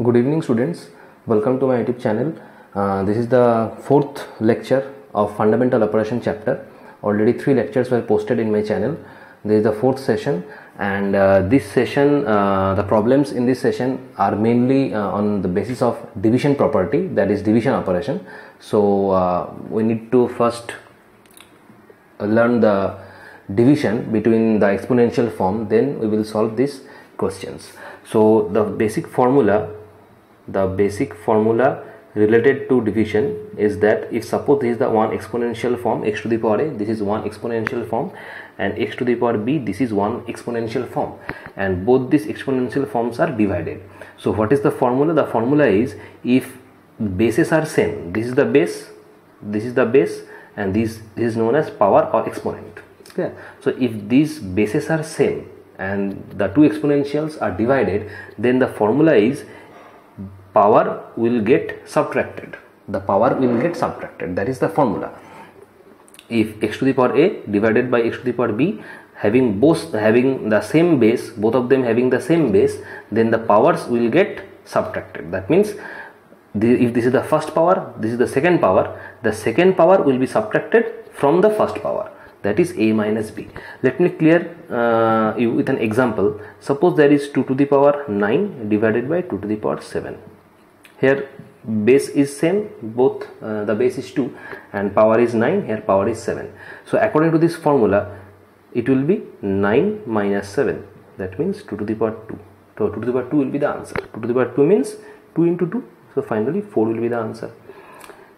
Good evening students, welcome to my YouTube channel. This is the fourth lecture of fundamental operation chapter. Already 3 lectures were posted in my channel. This is the fourth session, and this session, the problems in this session are mainly on the basis of division property, that is division operation. So we need to first learn the division between the exponential form, then we will solve these questions. So the basic formula related to division is that if suppose this is the one exponential form, x to the power a, this is one exponential form, and x to the power b, this is one exponential form, and both these exponential forms are divided. So what is the formula? The formula is, if bases are same, this is the base, this is the base, and this is known as power or exponent. Okay. So if these bases are same and the two exponentials are divided, then the formula is power will get subtracted. The power will get subtracted. That is the formula. If x to the power a divided by x to the power b having the same base, both of them having the same base, then the powers will get subtracted. That means if this is the first power, this is the second power will be subtracted from the first power, that is a minus b. Let me clear you with an example. Suppose there is 2 to the power 9 divided by 2 to the power 7. Here base is same, both the base is 2 and power is 9, here power is 7. So according to this formula, it will be 9 minus 7, that means 2 to the power 2. So 2 to the power 2 will be the answer. 2 to the power 2 means 2 into 2, so finally 4 will be the answer.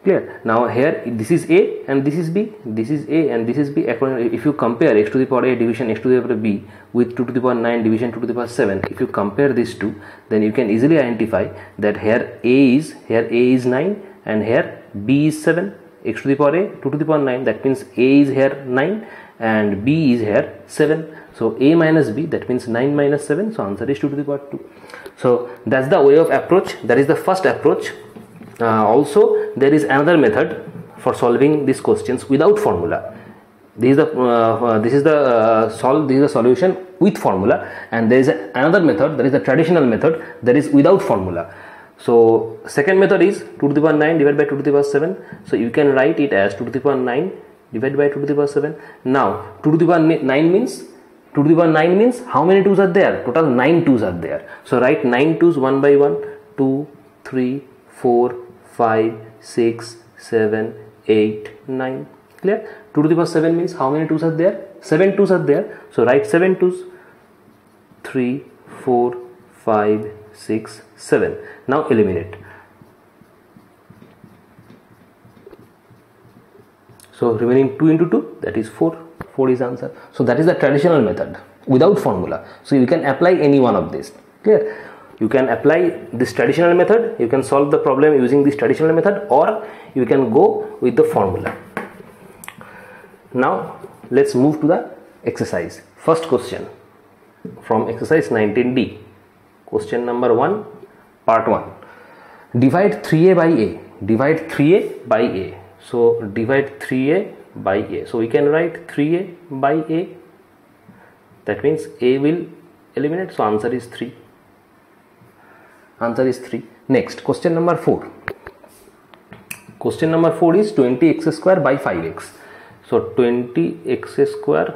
Clear? Now here this is a and this is b, this is a and this is b. If you compare x to the power a division x to the power b with 2 to the power 9 division 2 to the power 7, if you compare these two, then you can easily identify that here a is 9 and here b is 7. X to the power a 2 to the power 9, that means a is here 9 and b is here 7. So a minus b, that means 9 minus 7, so answer is 2 to the power 2. So that's the way of approach. That is the first approach. Also there is another method for solving these questions without formula. This is the solution with formula, and there is another method, that is the traditional method, that is without formula. So second method is 2 to the power 9 divided by 2 to the power 7. So you can write it as 2 to the power 9 divided by 2 to the power 7. Now 2 to the power 9 means how many 2's are there? Total 9 2's are there. So write 9 2's one by one. 2, 3, 4, 5, 6, 7, 8, 9. Clear? 2 to the power 7 means how many 2's are there? 7 2's are there. So write 7 2's. 3, 4, 5, 6, 7. Now eliminate. So remaining 2 into 2, that is 4. 4 is answer. So that is the traditional method without formula. So you can apply any one of these. Clear? You can apply this traditional method, you can solve the problem using this traditional method, or you can go with the formula. Now let's move to the exercise. First question from exercise 19D. Question number 1, part 1. Divide 3a by a. Divide 3a by a. So divide 3a by a. So we can write 3a by a. That means a will eliminate, so answer is 3. Answer is 3. Next, question number 4. Question number 4 is 20x square by 5x. So 20x square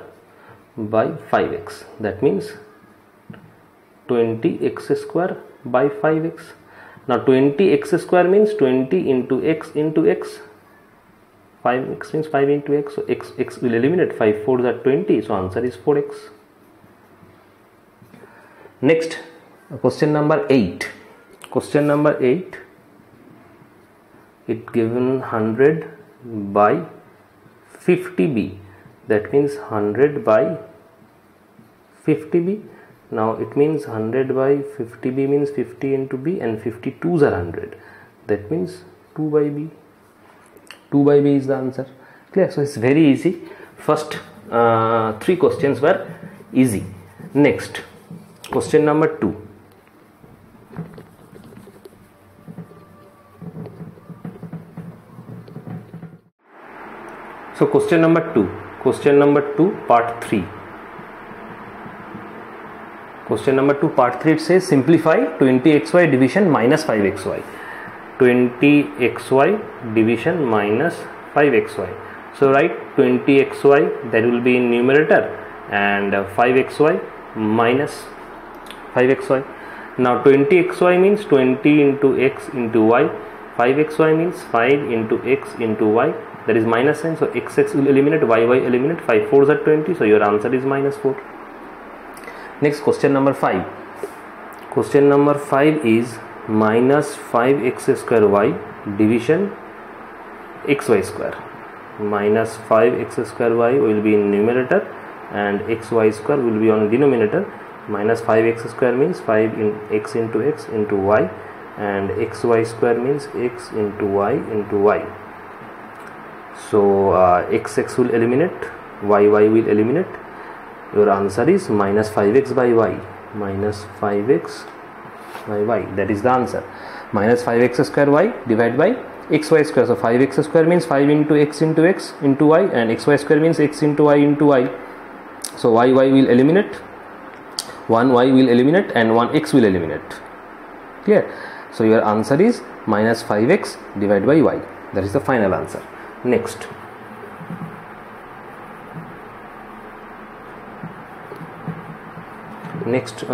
by 5x. That means 20x square by 5x. Now 20x square means 20 into x into x. 5x means 5 into x. So x will eliminate. 5 4s are 20. So answer is 4x. Next, question number 8. Question number 8, it given 100 by 50b, that means 100 by 50b. Now it means 100 by 50b means 50 into b, and 52's are 100, that means 2 by b. 2 by b is the answer. Clear? So it's very easy. First 3 questions were easy. Next, question number 2. So question number 2, part 3. question number 2 part 3, it says simplify 20xy division minus 5xy. 20xy division minus 5xy. So write 20xy, that will be in numerator, and 5xy minus 5xy. Now 20xy means 20 into x into y, 5xy means 5 into x into y, that is minus sign, so x will eliminate, y eliminate, 5 4s are 20, so your answer is minus 4. Next, question number 5. Question number 5 is minus 5x square y division xy square. Minus 5x square y will be in numerator and xy square will be on denominator. Minus 5x square means 5 in x into y, and xy square means x into y into y. So x will eliminate, y will eliminate. Your answer is minus 5x by y. Minus 5x by y, that is the answer. Minus 5x square y divided by xy square. So 5x square means 5 into x into y, and xy square means x into y into y. So y will eliminate, 1 y will eliminate, and 1 x will eliminate. Clear? So your answer is minus 5x divided by y. That is the final answer. Next. Next,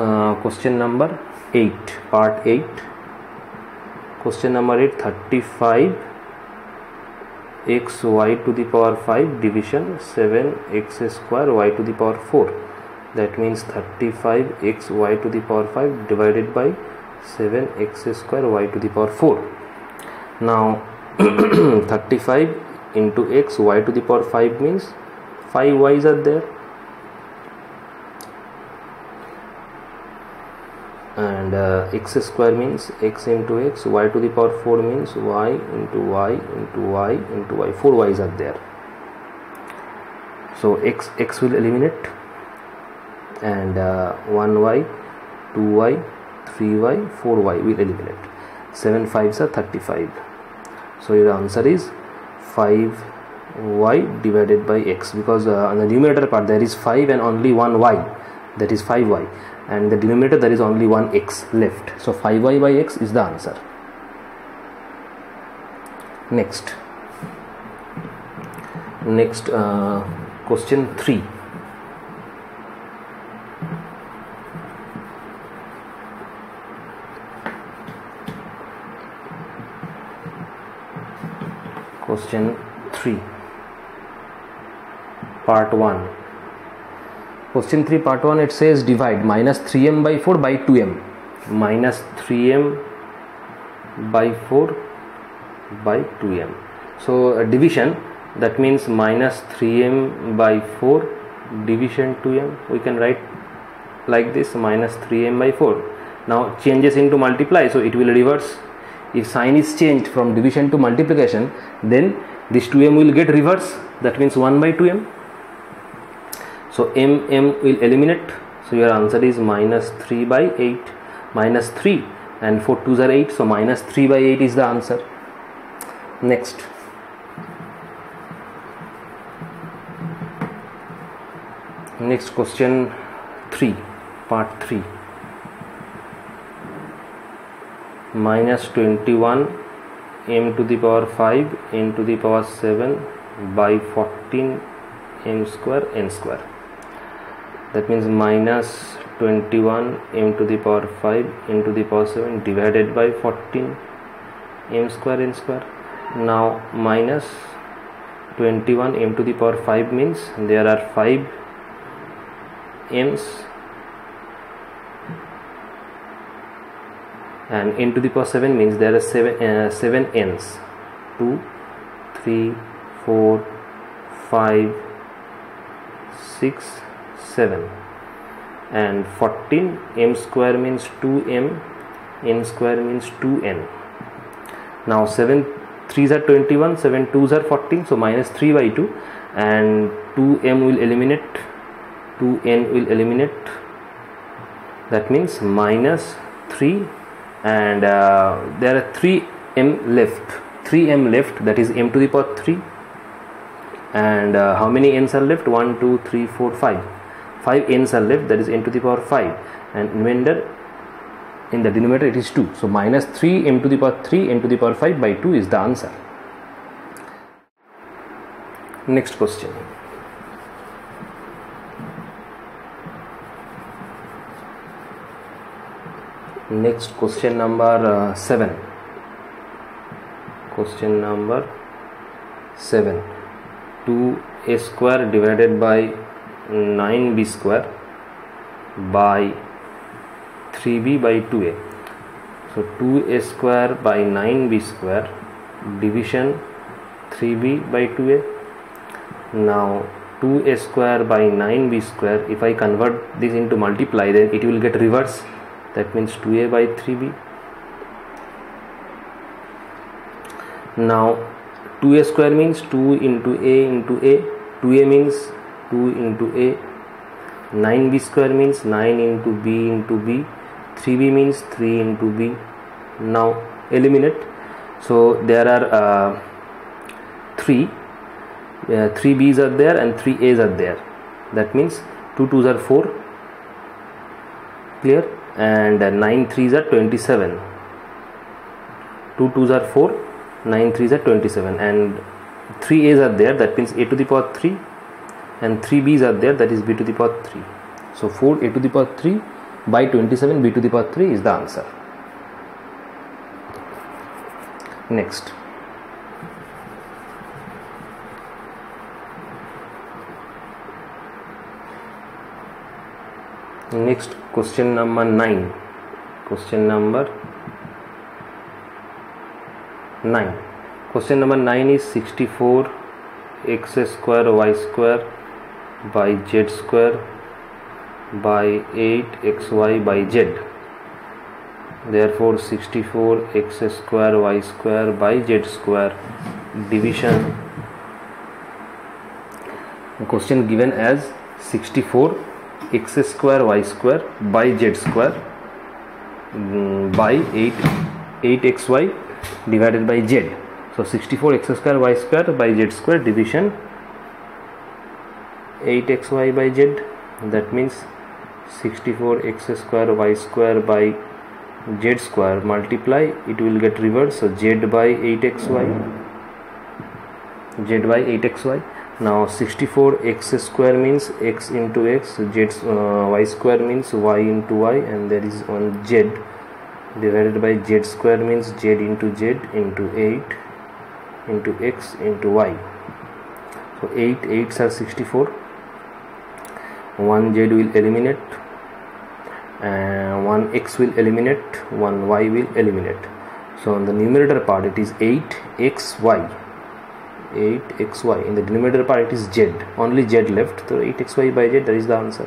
question number 8, part 8. Question number 8, 35 x y to the power 5 division 7x square y to the power 4. That means 35 x y to the power 5 divided by 7x square y to the power 4. Now 35 into x y to the power 5 means 5 y's are there, and x square means x into x, y to the power 4 means y into y into y into y. 4 y's are there. So x will eliminate, and 1y, 2y, 3y, 4y will eliminate. 7 5s are 35. So your answer is 5y divided by x, because on the numerator part there is 5 and only 1 y, that is 5y, and the denominator there is only 1 x left. So 5y by x is the answer. Next, question 3. Question 3, part 1. Question 3, part 1, it says divide minus 3m by 4 by 2m. Minus 3m by 4 by 2m. So division, that means minus 3m by 4 division 2m. We can write like this, minus 3m by 4. Now changes into multiply, so it will reverse. If sign is changed from division to multiplication, then this 2m will get reverse, that means 1 by 2m. So m will eliminate, so your answer is minus 3 by 8. Minus 3 and 4 2s are 8, so minus 3 by 8 is the answer. Next, question 3, part 3. Minus 21 m to the power 5 n to the power 7 by 14 m square n square. That means minus 21 m to the power 5 n to the power 7 divided by 14 m square n square. Now minus 21 m to the power 5 means there are 5 m's, and n to the power 7 means there are 7 n's. 2, 3, 4, 5, 6, 7, and 14 m square means 2m, n square means 2n. Now 7 3s are 21, 7 2s are 14, so minus 3 by 2, and 2m will eliminate, 2n will eliminate, that means minus 3, and there are 3m left, that is m to the power 3, and how many n's are left? 1 2 3 4 5 5 n's are left, that is n to the power 5, and remainder in the denominator it is 2. So minus 3 m to the power 3 n to the power 5 by 2 is the answer. Next question. Next question number 7. Question number 7. 2a square divided by 9b square by 3b by 2a. So 2a square by 9b square division 3b by 2a. Now 2a square by 9b square, if I convert this into multiply, then it will get reverse. That means 2a by 3b. Now 2a square means 2 into a into a. 2a means 2 into a. 9b square means 9 into b into b. 3b means 3 into b. Now eliminate. So there are 3 b's are there and 3 a's are there. That means 2 2's are 4. Clear? And 9 3's are 27. 2 2's are 4, 9 3's are 27, and 3 a's are there, that means a to the power 3, and 3 b's are there, that is b to the power 3. So 4 a to the power 3 by 27 b to the power 3 is the answer. Next. Next, question number 9. Question number 9. Question number 9 is 64 x square y square by z square by 8 xy by z. Therefore 64 x square y square by z square division. The question given as 64 x square y square by z square by 8xy divided by z. So 64 x square y square by z square division 8xy by z. That means 64 x square y square by z square multiply, it will get reversed. So z by 8xy, z by 8xy. Now 64 x square means x into x, y square means y into y, and there is one z divided by z square means z into z into 8 into x into y. So 8 8s are 64, 1 z will eliminate, and 1 x will eliminate, 1 y will eliminate. So in the numerator part it is 8xy. 8xy. In the denominator part it is z, only z left, so 8xy by z, that is the answer.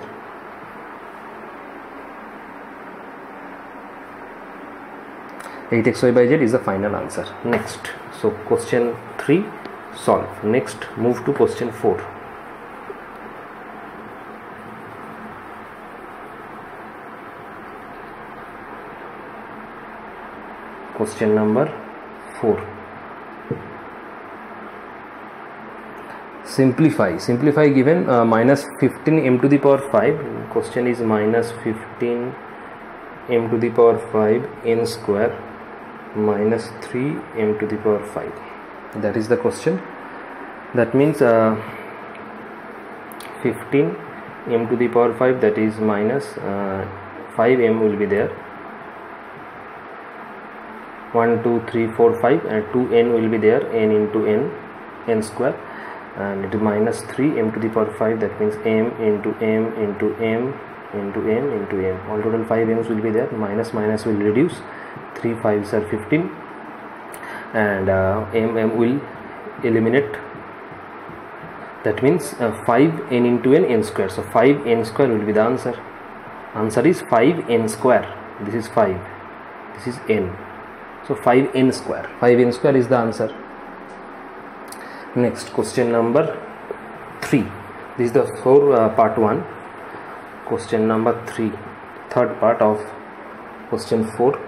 Eight xy by z is the final answer. Next, so question 3 solve. Next, move to question 4. Question number 4. Simplify given minus 15 m to the power 5. Question is minus 15 m to the power 5 n square minus 3 m to the power 5. That is the question. That means 15 m to the power 5, that is minus 5 m will be there. 1 2 3 4 5 and 2 n will be there, n into n square, and it is minus 3 m to the power 5. That means m into m into m into m into m. All total 5 m's will be there. Minus minus will reduce. 3 5s are 15, and m will eliminate. That means 5 n into n square. So 5 n square will be the answer. Answer is 5 n square. This is 5. This is n. So 5 n square. 5 n square is the answer. Next, question number 3. This is the part 1. Question number 3, third part of question 4.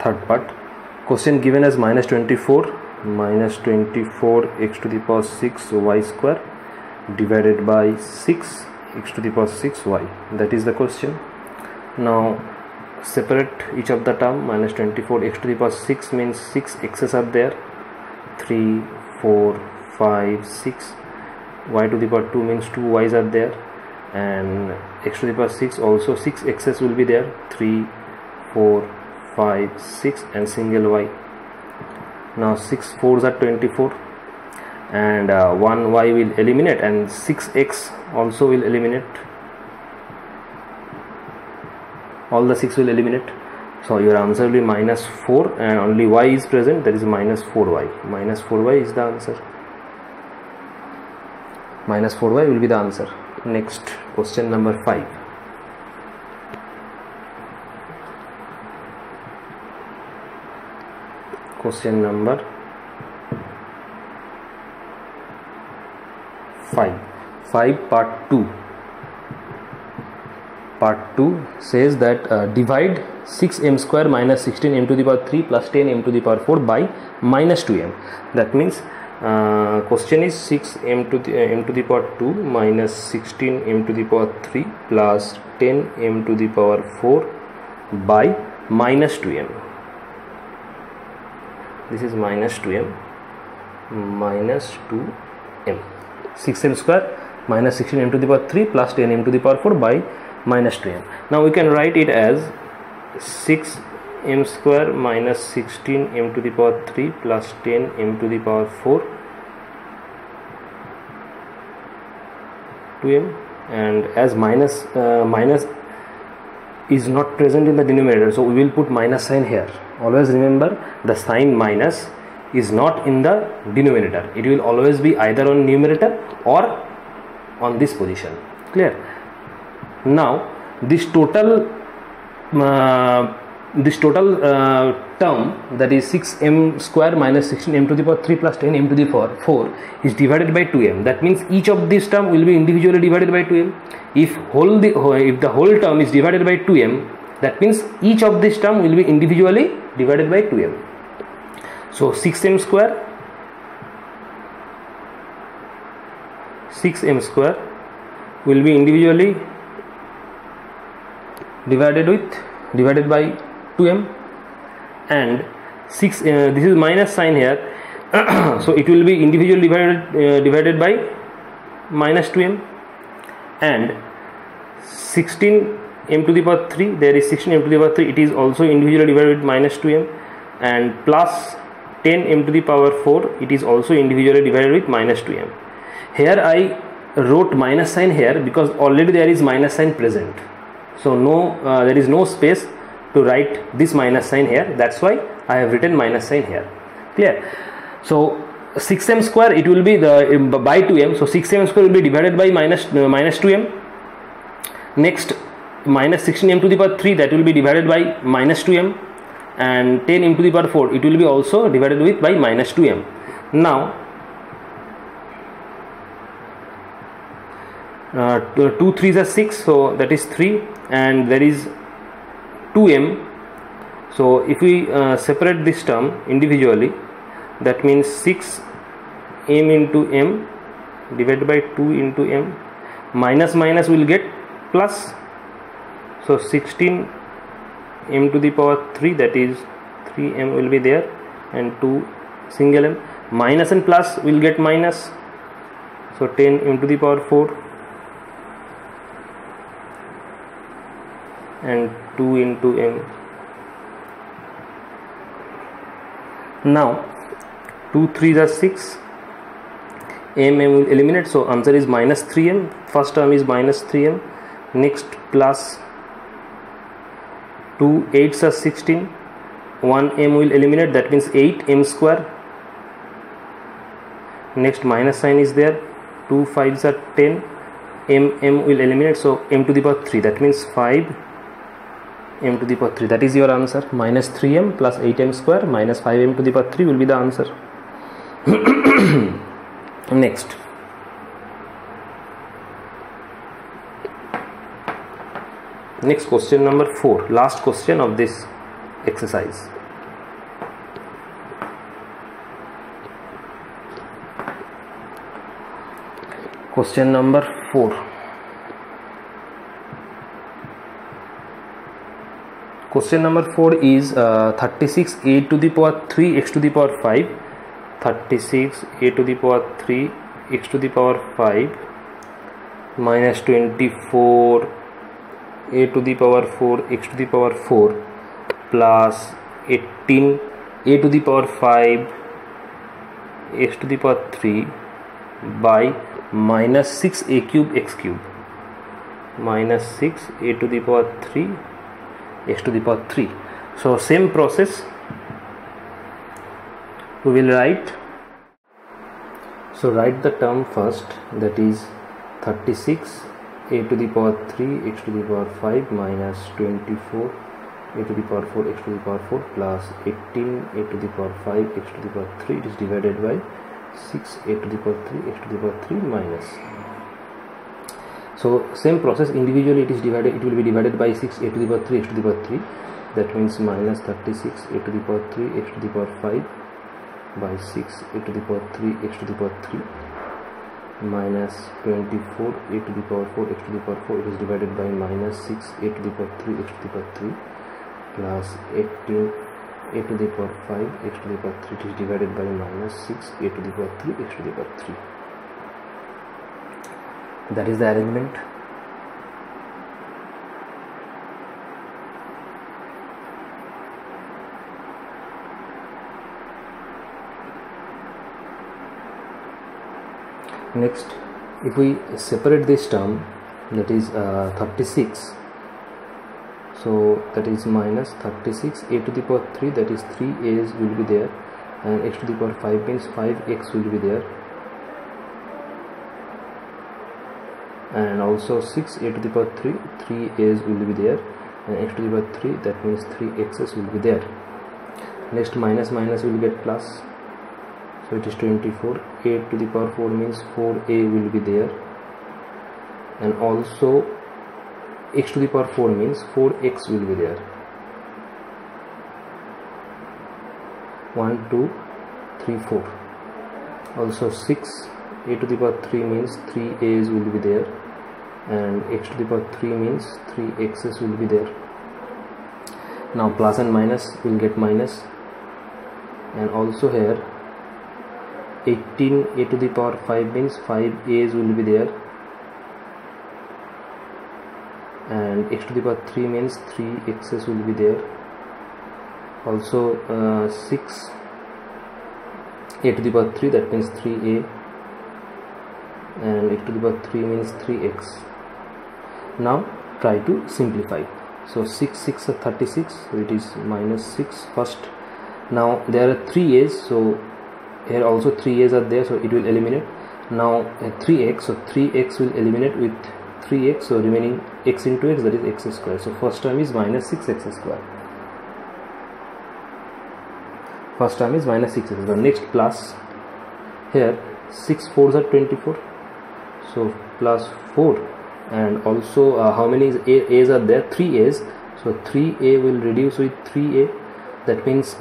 Third part. Question given as minus 24 x to the power 6 y square divided by 6 x to the power 6y. That is the question. Now separate each of the term. Minus 24 x to the power 6 means 6 x's are there, 3, 4, 5, 6. Y to the power 2 means 2 y's are there, and x to the power 6 also 6 x's will be there, 3, 4, 5, 6 and single y. Now 6 4s are 24, and 1 y will eliminate, and 6x also will eliminate. All the 6 will eliminate, so your answer will be minus 4, and only y is present, that is minus 4y. Minus 4y is the answer. Minus 4y will be the answer. Next, question number 5. Question number 5 part 2. Part 2 says that divide 6m square minus 16m to the power 3 plus 10m to the power 4 by minus 2m. That means question is 6m to the power 2 minus 16m to the power 3 plus 10m to the power 4 by minus 2m. This is minus 2m, minus 2m. 6m square minus 16m to the power 3 plus 10m to the power 4 by minus 2m. Now we can write it as 6m square minus 16m to the power 3 plus 10m to the power 4 2m, and as minus is not present in the denominator, so we will put minus sign here. Always remember, the sign minus is not in the denominator. It will always be either on numerator or on this position. Clear? Now this total term, that is 6m square minus 16m to the power 3 plus 10m to the power 4 is divided by 2m. That means each of this term will be individually divided by 2m. If the whole term is divided by 2m, that means each of this term will be individually divided by 2m. So 6m square will be individually divided by 2m, and 6 this is minus sign here so it will be individually divided by minus 2m, and 16m to the power 3, there is 16m to the power 3, it is also individually divided with minus 2m, and plus 10m to the power 4, it is also individually divided with minus 2m. Here I wrote minus sign here because already there is minus sign present, so there is no space to write this minus sign here. That's why I have written minus sign here. Clear? So 6m square, it will be by 2m, so 6m square will be divided by minus 2m. Next, minus 16m to the power 3, that will be divided by minus 2m, and 10m to the power 4, it will be also divided with by minus 2m. Now 2 3s are 6, so that is 3, and there is 2m. So if we separate this term individually, that means 6m into m divided by 2 into m, minus minus will get plus, so 16m to the power 3, that is 3m will be there, and 2 single m, minus and plus will get minus, so 10m to the power 4 and 2 into m. Now 2 3s are 6, m will eliminate, so answer is minus 3m. First term is minus 3m. Next, plus 2 8s are 16, 1m will eliminate, that means 8m square. Next, minus sign is there, 2 5s are 10, m will eliminate, so m to the power 3, that means 5 m to the power 3. That is your answer. Minus 3m plus 8m square minus 5m to the power 3 will be the answer. Next, question number 4, last question of this exercise. Question number 4. Question number 4 is 36 a to the power 3 x to the power 5. 36 a to the power 3 x to the power 5 minus 24 a to the power 4 x to the power 4 plus 18 a to the power 5 x to the power 3 by minus 6 a cube x cube, minus 6 a to the power 3 x to the power 3. So same process we will write. So write the term first, that is 36 a to the power 3 x to the power 5 minus 24 a to the power 4 x to the power 4 plus 18 a to the power 5 x to the power 3. It is divided by 6 a to the power 3 x to the power 3 minus. So same process, individually it is divided, it will be divided by 6 a to the power 3 x to the power 3, that means minus 36 a to the power 3 x to the power 5 by 6 a to the power 3 x to the power 3 minus 24 a to the power 4 x to the power 4. It is divided by minus 6 a to the power 3 x to the power 3 plus 18 a to the power 5 x to the power 3. It is divided by minus 6 a to the power 3 x to the power 3. That is the arrangement. Next, if we separate this term, that is 36, so that is minus 36 a to the power 3, that is 3 a's will be there, and x to the power 5 means 5x will be there, and also 6 a to the power 3, 3 a's will be there, and x to the power 3, that means 3x's will be there. Next, minus minus will get plus, so it is 24 a to the power 4 means 4a will be there, and also x to the power 4 means 4x will be there. 1 2 3 4. Also 6 a to the power 3 means 3a's will be there, and x to the power 3 means 3x's will be there. Now plus and minus will get minus, and also here 18 a to the power 5 means 5a's will be there, and x to the power 3 means 3x's will be there. Also 6 a to the power 3, that means 3a, and x to the power 3 means 3x. Now try to simplify. So 6 6 are 36, so it is minus 6 first. Now there are 3 a's, so here also 3 a's are there, so it will eliminate. Now 3x, so 3x will eliminate with 3x, so remaining x into x, that is x square. So first term is minus 6x square. First term is minus 6x square. Next plus, here 6 4s are 24, so plus 4, and also how many a's are there? 3 a's, so 3a will reduce with 3a, that means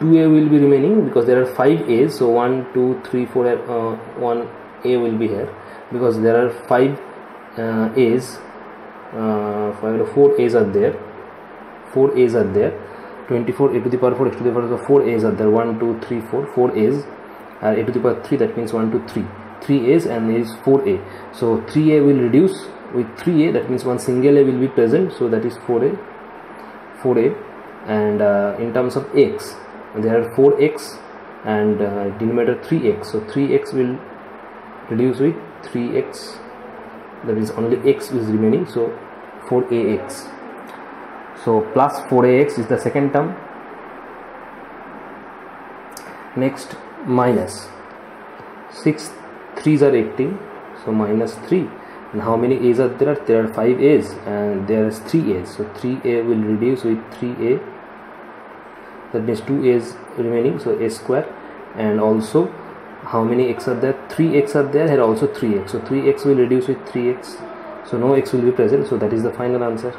2a will be remaining because there are 5 a's, so 1 2 3 4 1 a will be here because there are 5 a's, 4 a's are there, 4 a's are there. 24 a to the power 4 x to the power 4, 4 a's are there, 1 2 3 4, 4 a's, and a to the power 3, that means 1 2 3, 3 a's, and there is 4a, so 3a will reduce with 3a, that means one single a will be present, so that is 4a, and in terms of x, there are 4x and denominator 3x, so 3x will reduce with 3x, that is only x is remaining, so 4ax. So plus 4ax is the second term. Next minus 6 3s are 18, so minus 3, and how many a's are there? There are 5 a's and there is 3 a's, so 3a will reduce with 3a, that means 2 a's remaining, so a square, and also how many x are there? 3x are there, here also 3x, so 3x will reduce with 3x, so no x will be present, so that is the final answer.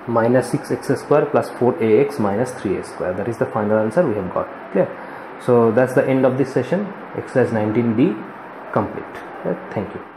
Minus 6x square plus 4ax minus 3a square, that is the final answer we have got. Clear? So that's the end of this session, exercise 19b. complete. Right? Thank you.